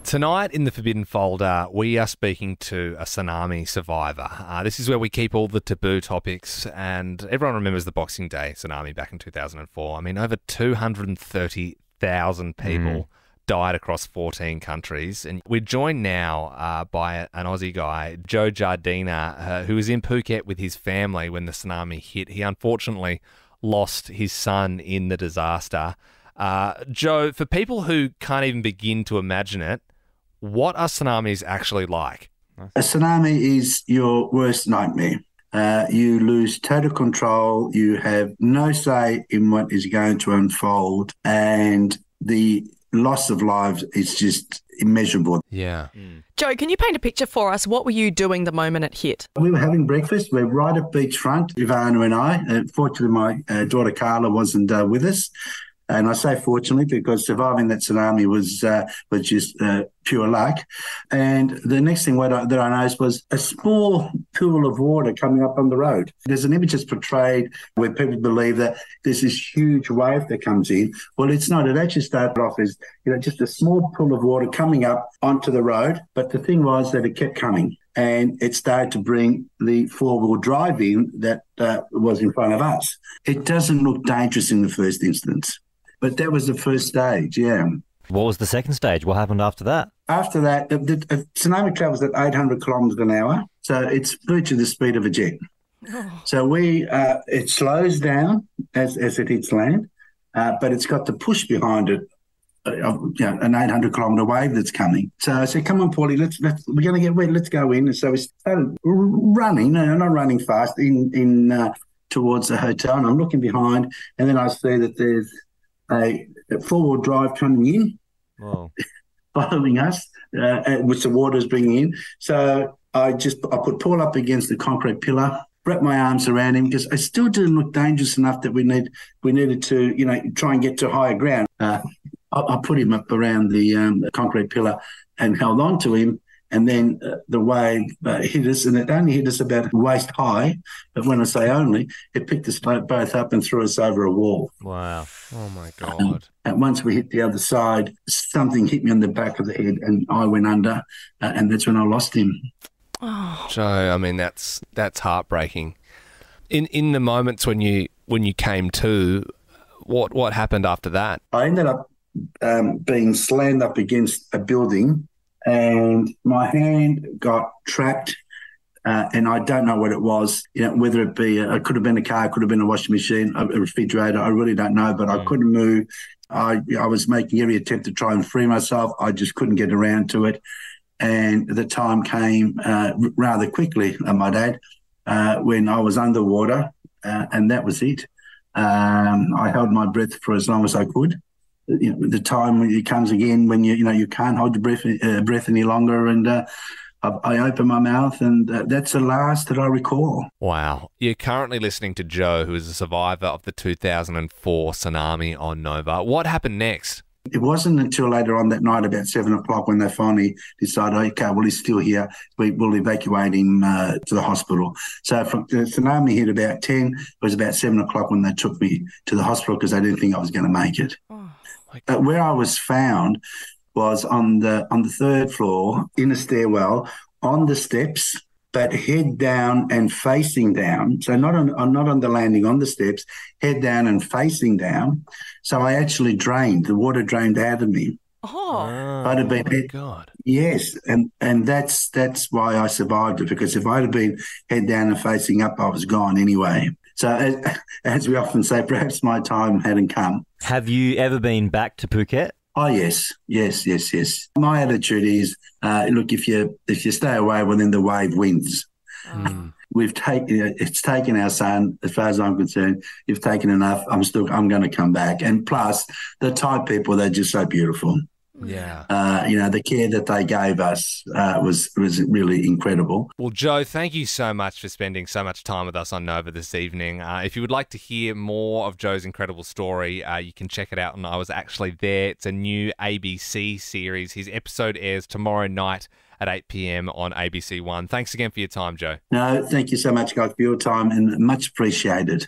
Tonight in the Forbidden Folder, we are speaking to a tsunami survivor. This is where we keep all the taboo topics, and everyone remembers the Boxing Day tsunami back in 2004. I mean, over 230,000 people died across 14 countries. And we're joined now by an Aussie guy, Joe Jardina, who was in Phuket with his family when the tsunami hit. He unfortunately lost his son in the disaster. Joe, for people who can't even begin to imagine it, what are tsunamis actually like? A tsunami is your worst nightmare. You lose total control. You have no say in what is going to unfold, and the loss of lives is just immeasurable. Yeah. Joe, can you paint a picture for us? What were you doing the moment it hit? We were having breakfast. We're right at beachfront, Ivana and I. Fortunately, my daughter Carla wasn't with us. And I say fortunately because surviving that tsunami was just pure luck. And the next thing that I noticed was a small pool of water coming up on the road. There's an image that's portrayed where people believe that there's this huge wave that comes in. Well, it's not. It actually started off as just a small pool of water coming up onto the road. But the thing was that it kept coming. And it started to bring the four-wheel drive in that was in front of us. It doesn't look dangerous in the first instance. But that was the first stage, yeah. What was the second stage? What happened after that? After that, the tsunami travels at 800 kilometres an hour, so it's virtually the speed of a jet. Oh. So it slows down as it hits land, but it's got the push behind it, an 800 kilometre wave that's coming. So I said, "Come on, Paulie, we're going to get wet. Let's go in." And so we started running, not running fast, in towards the hotel, and I'm looking behind, and then I see that there's a four-wheel drive coming in, following us, which the water's bringing in. So I put Paul up against the concrete pillar, wrapped my arms around him because it still didn't look dangerous enough that we needed to, try and get to higher ground. I put him up around the concrete pillar and held on to him. And then the wave hit us, and it only hit us about waist high. But when I say only, it picked us both up and threw us over a wall. Wow. Oh, my God. And once we hit the other side, something hit me on the back of the head and I went under, and that's when I lost him. Oh. Joe, I mean, that's heartbreaking. In the moments when you came to, what happened after that? I ended up being slammed up against a building, and my hand got trapped, and I don't know what it was, whether it be, it could have been a car, it could have been a washing machine, a refrigerator, I really don't know, but I couldn't move. I was making every attempt to try and free myself. I just couldn't get around to it. And the time came rather quickly, I might add, when I was underwater, and that was it. I held my breath for as long as I could. The time when it comes again when you can't hold your breath any longer, and I open my mouth, and that's the last that I recall. Wow. You're currently listening to Joe, who is a survivor of the 2004 tsunami on Nova. What happened next? It wasn't until later on that night, about 7 o'clock, when they finally decided, okay, well, he's still here. We'll evacuate him to the hospital. So from the tsunami hit about 10, it was about 7 o'clock when they took me to the hospital because they didn't think I was going to make it. Where I was found was on the third floor in a stairwell on the steps, but head down and facing down. So not on the landing, on the steps, head down and facing down. So I actually drained. The water drained out of me. I'd have been God. Yes, and that's why I survived it, because if I'd have been head down and facing up, I was gone anyway. So as we often say, perhaps my time hadn't come. Have you ever been back to Phuket? Oh, yes. My attitude is, look, if you stay away, well, then the wave wins. It's taken our son, as far as I'm concerned. You've taken enough. I'm going to come back. And plus, the Thai people, they're just so beautiful. Yeah. The care that they gave us was really incredible. Well, Joe, thank you so much for spending so much time with us on Nova this evening. If you would like to hear more of Joe's incredible story, you can check it out on I Was Actually There. It's a new ABC series. His episode airs tomorrow night at 8 p.m. on ABC One. Thanks again for your time, Joe. No, thank you so much, guys, for your time, and much appreciated.